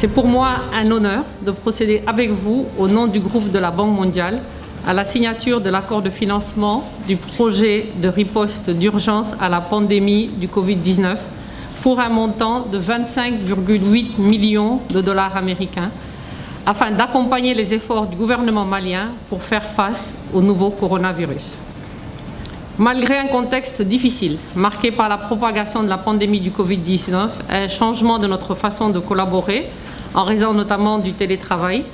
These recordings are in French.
C'est pour moi un honneur de procéder avec vous, au nom du groupe de la Banque mondiale, à la signature de l'accord de financement du projet de riposte d'urgence à la pandémie du Covid-19 pour un montant de 25,8 millions de dollars américains afin d'accompagner les efforts du gouvernement malien pour faire face au nouveau coronavirus. Malgré un contexte difficile, marqué par la propagation de la pandémie du Covid-19 et un changement de notre façon de collaborer, en raison notamment du télétravail,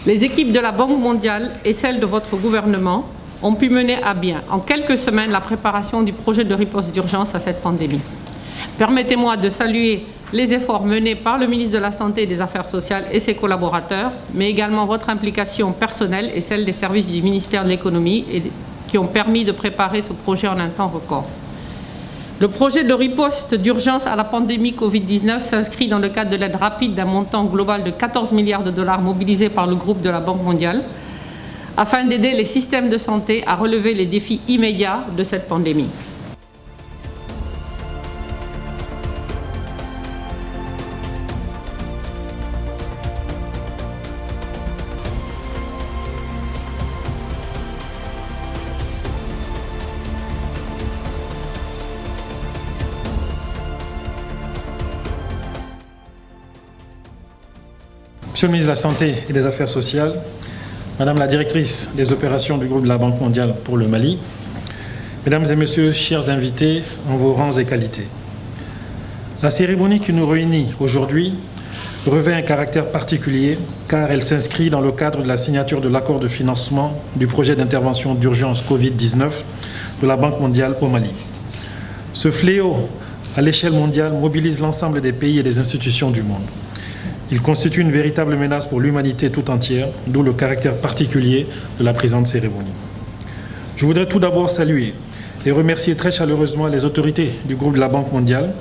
les équipes de la Banque mondiale et celles de votre gouvernement ont pu mener à bien, en quelques semaines, la préparation du projet de riposte d'urgence à cette pandémie. Permettez-moi de saluer les efforts menés par le ministre de la Santé et des Affaires sociales et ses collaborateurs, mais également votre implication personnelle et celle des services du ministère de l'Économie qui ont permis de préparer ce projet en un temps record. Le projet de riposte d'urgence à la pandémie Covid-19 s'inscrit dans le cadre de l'aide rapide d'un montant global de 14 milliards de dollars mobilisés par le groupe de la Banque mondiale afin d'aider les systèmes de santé à relever les défis immédiats de cette pandémie. Monsieur le ministre de la Santé et des Affaires sociales, Madame la directrice des opérations du groupe de la Banque mondiale pour le Mali, Mesdames et Messieurs, chers invités en vos rangs et qualités. La cérémonie qui nous réunit aujourd'hui revêt un caractère particulier car elle s'inscrit dans le cadre de la signature de l'accord de financement du projet d'intervention d'urgence Covid-19 de la Banque mondiale au Mali. Ce fléau à l'échelle mondiale mobilise l'ensemble des pays et des institutions du monde. Il constitue une véritable menace pour l'humanité tout entière, d'où le caractère particulier de la présente cérémonie. Je voudrais tout d'abord saluer et remercier très chaleureusement les autorités du groupe de la Banque mondiale,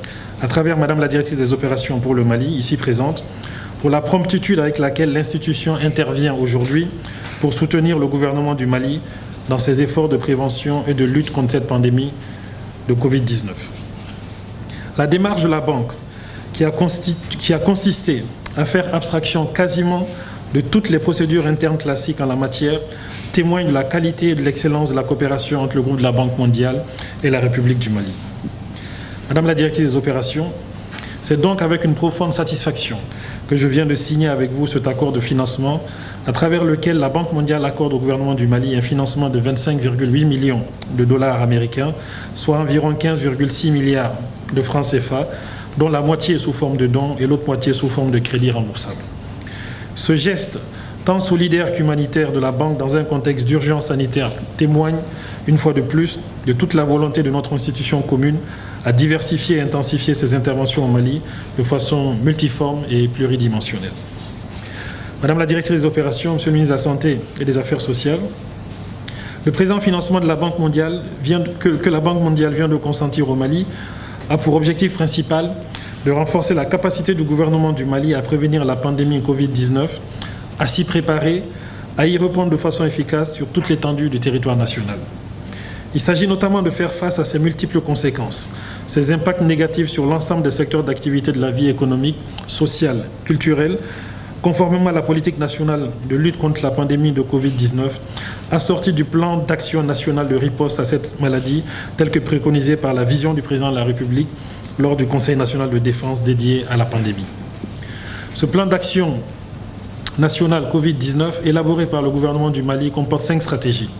à travers Madame la directrice des opérations pour le Mali, ici présente, pour la promptitude avec laquelle l'institution intervient aujourd'hui pour soutenir le gouvernement du Mali dans ses efforts de prévention et de lutte contre cette pandémie de Covid-19. La démarche de la Banque, qui a consisté à faire abstraction quasiment de toutes les procédures internes classiques en la matière, témoigne de la qualité et de l'excellence de la coopération entre le groupe de la Banque mondiale et la République du Mali. Madame la directrice des opérations, c'est donc avec une profonde satisfaction que je viens de signer avec vous cet accord de financement à travers lequel la Banque mondiale accorde au gouvernement du Mali un financement de 25,8 millions de dollars américains, soit environ 15,6 milliards de francs CFA, dont la moitié est sous forme de dons et l'autre moitié sous forme de crédits remboursables. Ce geste, tant solidaire qu'humanitaire de la Banque dans un contexte d'urgence sanitaire, témoigne, une fois de plus, de toute la volonté de notre institution commune à diversifier et intensifier ses interventions au Mali de façon multiforme et pluridimensionnelle. Madame la directrice des opérations, Monsieur le ministre de la Santé et des Affaires sociales, le présent financement de la Banque mondiale que la Banque mondiale vient de consentir au Mali a pour objectif principal de renforcer la capacité du gouvernement du Mali à prévenir la pandémie Covid-19, à s'y préparer, à y répondre de façon efficace sur toute l'étendue du territoire national. Il s'agit notamment de faire face à ces multiples conséquences, ces impacts négatifs sur l'ensemble des secteurs d'activité de la vie économique, sociale, culturelle, conformément à la politique nationale de lutte contre la pandémie de Covid-19, assortie du plan d'action national de riposte à cette maladie, tel que préconisé par la vision du président de la République lors du Conseil national de défense dédié à la pandémie. Ce plan d'action national Covid-19, élaboré par le gouvernement du Mali, comporte 5 stratégies.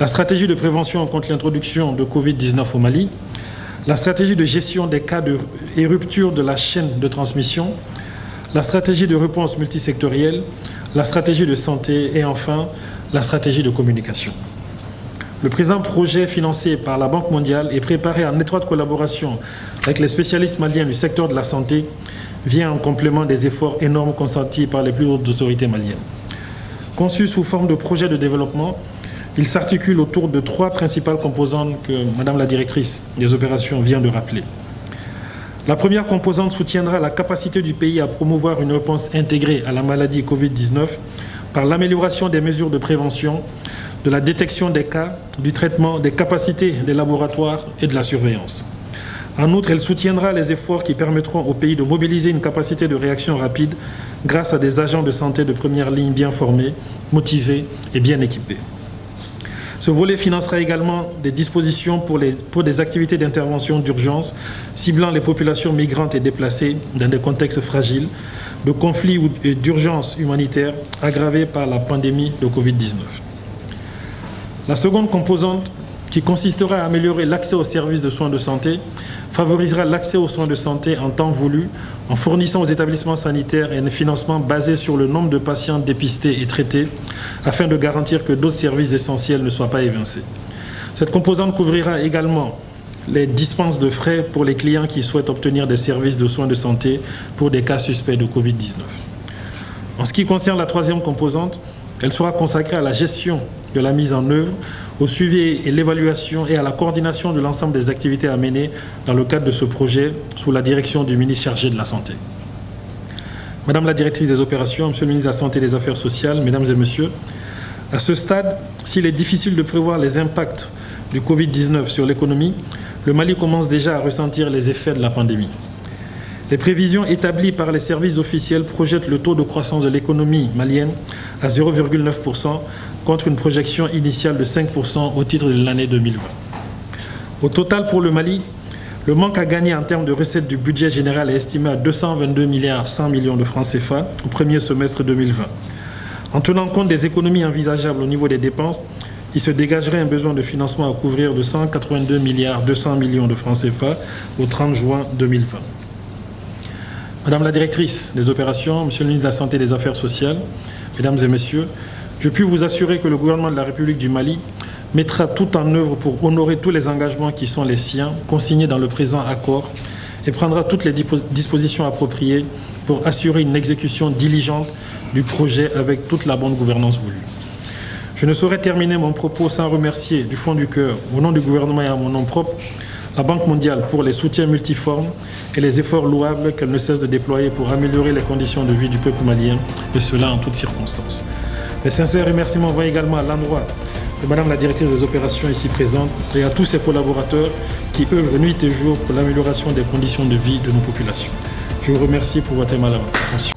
La stratégie de prévention contre l'introduction de Covid-19 au Mali, la stratégie de gestion des cas et rupture de la chaîne de transmission, la stratégie de réponse multisectorielle, la stratégie de santé et enfin la stratégie de communication. Le présent projet financé par la Banque mondiale et préparé en étroite collaboration avec les spécialistes maliens du secteur de la santé vient en complément des efforts énormes consentis par les plus hautes autorités maliennes. Conçu sous forme de projet de développement, il s'articule autour de 3 principales composantes que Madame la directrice des opérations vient de rappeler. La première composante soutiendra la capacité du pays à promouvoir une réponse intégrée à la maladie Covid-19 par l'amélioration des mesures de prévention, de la détection des cas, du traitement, des capacités des laboratoires et de la surveillance. En outre, elle soutiendra les efforts qui permettront au pays de mobiliser une capacité de réaction rapide grâce à des agents de santé de première ligne bien formés, motivés et bien équipés. Ce volet financera également des dispositions pour des activités d'intervention d'urgence ciblant les populations migrantes et déplacées dans des contextes fragiles, de conflits et d'urgence humanitaire aggravés par la pandémie de Covid-19. La seconde composante, qui consistera à améliorer l'accès aux services de soins de santé, favorisera l'accès aux soins de santé en temps voulu en fournissant aux établissements sanitaires un financement basé sur le nombre de patients dépistés et traités afin de garantir que d'autres services essentiels ne soient pas évincés. Cette composante couvrira également les dispenses de frais pour les clients qui souhaitent obtenir des services de soins de santé pour des cas suspects de Covid-19. En ce qui concerne la troisième composante, elle sera consacrée à la gestion de la mise en œuvre, au suivi et l'évaluation et à la coordination de l'ensemble des activités à mener dans le cadre de ce projet sous la direction du ministre chargé de la Santé. Madame la directrice des opérations, Monsieur le ministre de la Santé et des Affaires sociales, Mesdames et Messieurs, à ce stade, s'il est difficile de prévoir les impacts du Covid-19 sur l'économie, le Mali commence déjà à ressentir les effets de la pandémie. Les prévisions établies par les services officiels projettent le taux de croissance de l'économie malienne à 0,9% contre une projection initiale de 5% au titre de l'année 2020. Au total pour le Mali, le manque à gagner en termes de recettes du budget général est estimé à 222 milliards 100 millions de francs CFA au premier semestre 2020. En tenant compte des économies envisageables au niveau des dépenses, il se dégagerait un besoin de financement à couvrir de 182 milliards 200 millions de francs CFA au 30 juin 2020. Madame la directrice des opérations, Monsieur le ministre de la Santé et des Affaires sociales, Mesdames et Messieurs, je puis vous assurer que le gouvernement de la République du Mali mettra tout en œuvre pour honorer tous les engagements qui sont les siens, consignés dans le présent accord, et prendra toutes les dispositions appropriées pour assurer une exécution diligente du projet avec toute la bonne gouvernance voulue. Je ne saurais terminer mon propos sans remercier du fond du cœur, au nom du gouvernement et à mon nom propre, la Banque mondiale pour les soutiens multiformes et les efforts louables qu'elle ne cesse de déployer pour améliorer les conditions de vie du peuple malien, et cela en toutes circonstances. Mes sincères remerciements vont également à l'endroit de Madame la directrice des opérations ici présente et à tous ses collaborateurs qui œuvrent nuit et jour pour l'amélioration des conditions de vie de nos populations. Je vous remercie pour votre aimable attention.